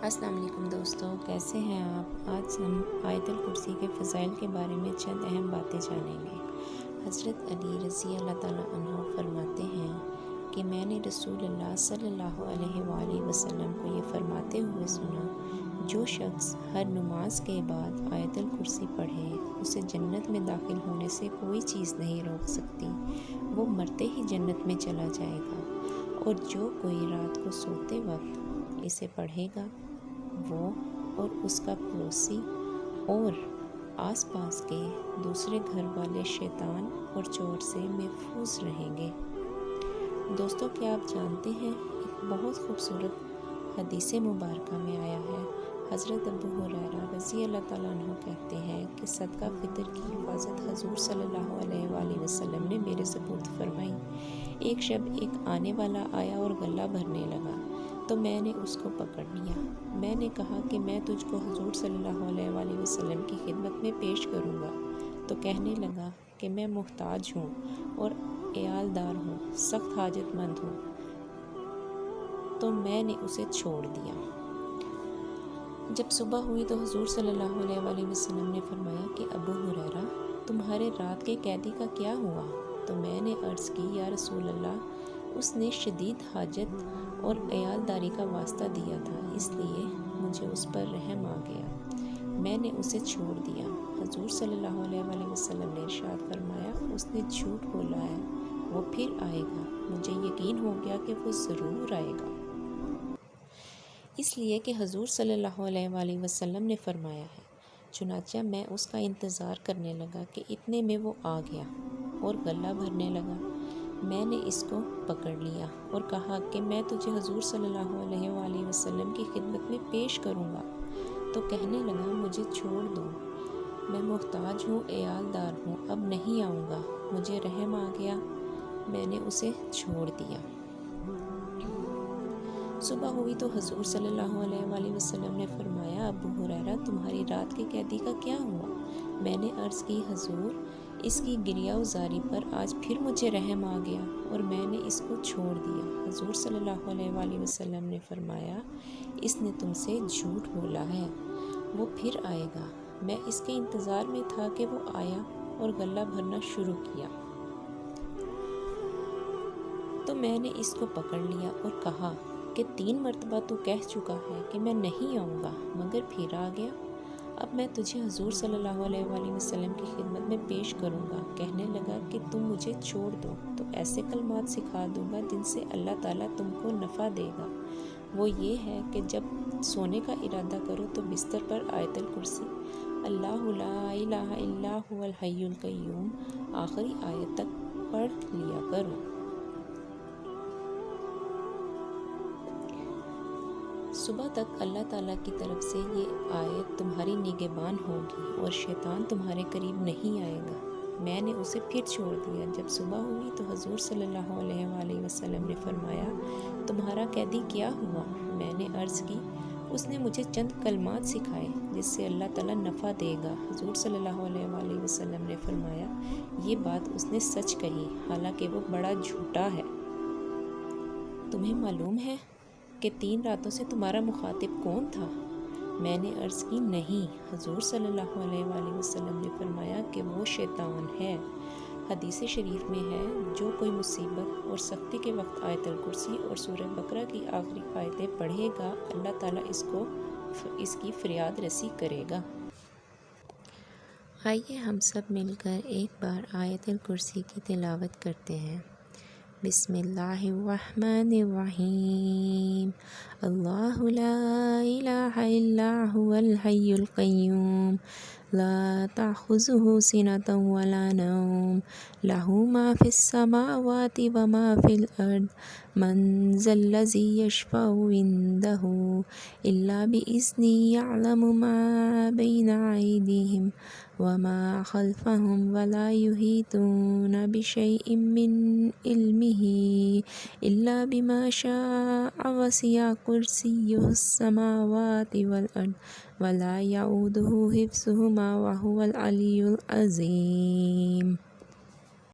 السلام علیکم دوستوں، کیسے ہیں آپ؟ آج ہم آیت الکرسی کے فضائل کے بارے میں چند اہم باتیں جانیں گے۔ حضرت علی رضی اللہ تعالیٰ عنہ فرماتے ہیں کہ میں نے رسول اللہ صلی اللہ علیہ وآلہ وسلم کو یہ فرماتے ہوئے سنا، جو شخص ہر نماز کے بعد آیت الکرسی پڑھے اسے جنت میں داخل ہونے سے کوئی چیز نہیں روک سکتی، وہ مرتے ہی جنت میں چلا جائے گا، اور جو کوئی رات کو سوتے وقت اسے پڑھے گا وہ اور اس کا پڑوسی اور آس پاس کے دوسرے گھر والے شیطان اور چور سے محفوظ رہیں گے۔ دوستوں، کیا آپ جانتے ہیں ایک بہت خوبصورت حدیث مبارکہ میں آیا ہے، حضرت ابو ہریرہ رضی اللہ تعالیٰ عنہ کہتے ہیں کہ صدقہ فطر کی حفاظت حضور صلی اللہ علیہ وآلہ وسلم نے میرے سپرد فرمائی۔ ایک شب ایک آنے والا آیا اور غلہ بھرنے لگا تو میں نے اس کو پکڑ لیا۔ میں نے کہا کہ میں تجھ کو حضور صلی اللہ علیہ وآلہ وسلم کی خدمت میں پیش کروں گا، تو کہنے لگا کہ میں محتاج ہوں اور عیال دار ہوں، سخت حاجت مند ہوں، تو میں نے اسے چھوڑ دیا۔ جب صبح ہوئی تو حضور صلی اللہ علیہ وآلہ وسلم نے فرمایا کہ ابو ہریرہ، تمہارے رات کے قیدی کا کیا ہوا؟ تو میں نے عرض کی، یا رسول اللہ، اس نے شدید حاجت اور عیال داری کا واسطہ دیا تھا، اس لیے مجھے اس پر رحم آ گیا، میں نے اسے چھوڑ دیا۔ حضور صلی اللہ علیہ وآلہ وسلم نے ارشاد فرمایا، اس نے جھوٹ بولا ہے، وہ پھر آئے گا، مجھے یقین ہو گیا کہ وہ ضرور آئے گا، اس لیے کہ حضور صلی اللہ علیہ وآلہ وسلم نے فرمایا ہے۔ چنانچہ میں اس کا انتظار کرنے لگا کہ اتنے میں وہ آ گیا اور غلہ بھرنے لگا۔ میں نے اس کو پکڑ لیا اور کہا کہ میں تجھے حضور صلی اللہ علیہ وآلہ وسلم کی خدمت میں پیش کروں گا، تو کہنے لگا مجھے چھوڑ دو، میں محتاج ہوں، عیال دار ہوں، اب نہیں آؤں گا، مجھے رحم آ گیا، میں نے اسے چھوڑ دیا۔ صبح ہوئی تو حضور صلی اللہ علیہ وآلہ وسلم نے فرمایا، ابو ہریرہ، تمہاری رات کے قیدی کا کیا ہوا؟ میں نے عرض کی، حضور، اس کی گریہ وزاری پر آج پھر مجھے رحم آ گیا اور میں نے اس کو چھوڑ دیا۔ حضور صلی اللہ علیہ وآلہ وسلم نے فرمایا، اس نے تم سے جھوٹ بولا ہے، وہ پھر آئے گا۔ میں اس کے انتظار میں تھا کہ وہ آیا اور غلہ بھرنا شروع کیا، تو میں نے اس کو پکڑ لیا اور کہا کہ 3 مرتبہ تو کہہ چکا ہے کہ میں نہیں آؤں گا، مگر پھر آ گیا، اب میں تجھے حضور صلی اللہ علیہ وآلہ وسلم کی خدمت میں پیش کروں گا۔ کہنے لگا کہ تم مجھے چھوڑ دو تو ایسے کلمات سکھا دوں گا جن سے اللہ تعالیٰ تم کو نفع دے گا، وہ یہ ہے کہ جب سونے کا ارادہ کرو تو بستر پر آیت الکرسی، اللہ لا الہ الا هو الحی القیوم، آخری آیت تک پڑھ لیا کرو۔ صبح تک اللہ تعالیٰ کی طرف سے یہ آیت تمہاری نگہبان ہوگی اور شیطان تمہارے قریب نہیں آئے گا۔ میں نے اسے پھر چھوڑ دیا۔ جب صبح ہوئی تو حضور صلی اللہ علیہ وآلہ وسلم نے فرمایا، تمہارا قیدی کیا ہوا؟ میں نے عرض کی، اس نے مجھے چند کلمات سکھائے جس سے اللہ تعالیٰ نفع دے گا۔ حضور صلی اللہ علیہ وآلہ وسلم نے فرمایا، یہ بات اس نے سچ کہی، حالانکہ وہ بڑا جھوٹا ہے۔ تمہیں معلوم ہے کہ 3 راتوں سے تمہارا مخاطب کون تھا؟ میں نے عرض کی، نہیں۔ حضور صلی اللہ علیہ وآلہ وسلم نے فرمایا کہ وہ شیطان ہے۔ حدیث شریف میں ہے، جو کوئی مصیبت اور سختی کے وقت آیت الکرسی اور سورہ بقرہ کی آخری آیتیں پڑھے گا، اللہ تعالیٰ اس کی فریاد رسی کرے گا۔ آئیے ہم سب مل کر ایک بار آیت الکرسی کی تلاوت کرتے ہیں۔ بسم اللہ الرحمن الرحیم، اللہ لا الہ الا هو الحی القیوم، لا تأخذہ سنۃ ولا نوم، لہ ما فی السماوات وما فی الارض، من ذا الذی یشفع عندہ الا بإذنہ، یعلم ما بین ایدیہم وما خلفہم ولا یحیطون بشیء من علمہ الا بما شاء، وسع کرسیہ السماوات والارض ولا یؤودہ حفظہما وہو العلی العظیم۔